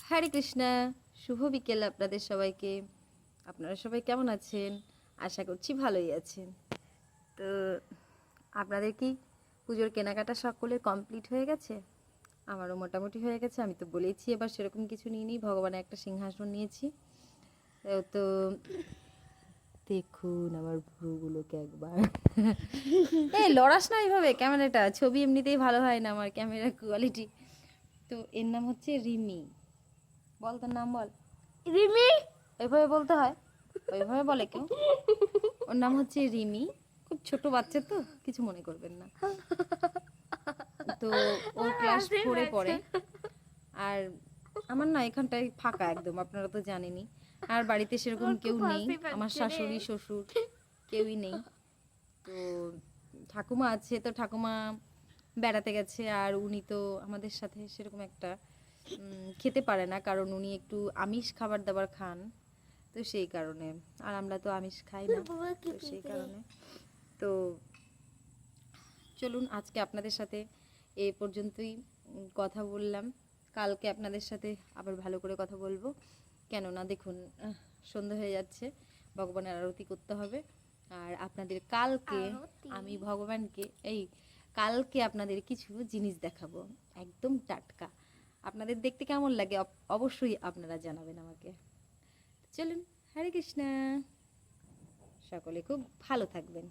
হরে কৃষ্ণা। শুভ বিকেল আপনাদের সবাইকে। আপনারা সবাই কেমন আছেন? আশা করছি ভালোই আছেন। তো আপনাদের কি পুজোর কেনাকাটা সকলের কমপ্লিট হয়ে গেছে? আমারও মোটামুটি হয়ে গেছে। আমি তো বলেইছি এবার সেরকম কিছু নিইনি, ভগবানের একটা সিংহাসন নিয়েছি। তো দেখুন আমার ভ্রুগুলোকে একবার। এই লড়াস না এইভাবে, ক্যামেরাটা ছবি এমনিতেই ভালো হয় না আমার ক্যামেরার কোয়ালিটি। তো এর নাম হচ্ছে রিমি। বল তোর নাম বল। রিমি। ওইভাবে বলতে হয়, ওইভাবে বলে কেউ? ওর নাম হচ্ছে রিমি। খুব ছোট বাচ্চা তো, কিছু মনে করবেন না। তো ও ক্লাস 4-এ পড়ে। আর আমার না এখানটায় ফাঁকা একদম, আপনারা তো জানেনই। আর বাড়িতে সেরকম আমার কেউ খুব নেই, হাসি আমার পাচ্ছে রে। শাশুড়ি শ্বশুর কেউই নেই। তো ঠাকুমা আছে, তো ঠাকুমা বেড়াতে গেছে। আর উনি তো আমাদের সাথে সেরকম একটা খেতে পারে না, কারণ উনি একটু আমিষ খাবার দাবার খান। তো সেই কারণে, আর আমরা তো আমিষ খাই না, তো সেই কারণে। তো চলুন আজকে আপনাদের সাথে এ পর্যন্তই কথা বললাম। কালকে আপনাদের সাথে আবার ভালো করে কথা বলবো। কেননা দেখুন, সন্ধ্যা হয়ে যাচ্ছে, ভগবানের আরতি করতে হবে। আর আপনাদের কালকে আমি ভগবানকে কালকে আপনাদের কিছু জিনিস দেখাবো, একদম টাটকা। আপনাদের দেখতে কেমন লাগে অবশ্যই আপনারা জানাবেন আমাকে। চলুন, হরে কৃষ্ণা। সকলে খুব ভালো থাকবেন।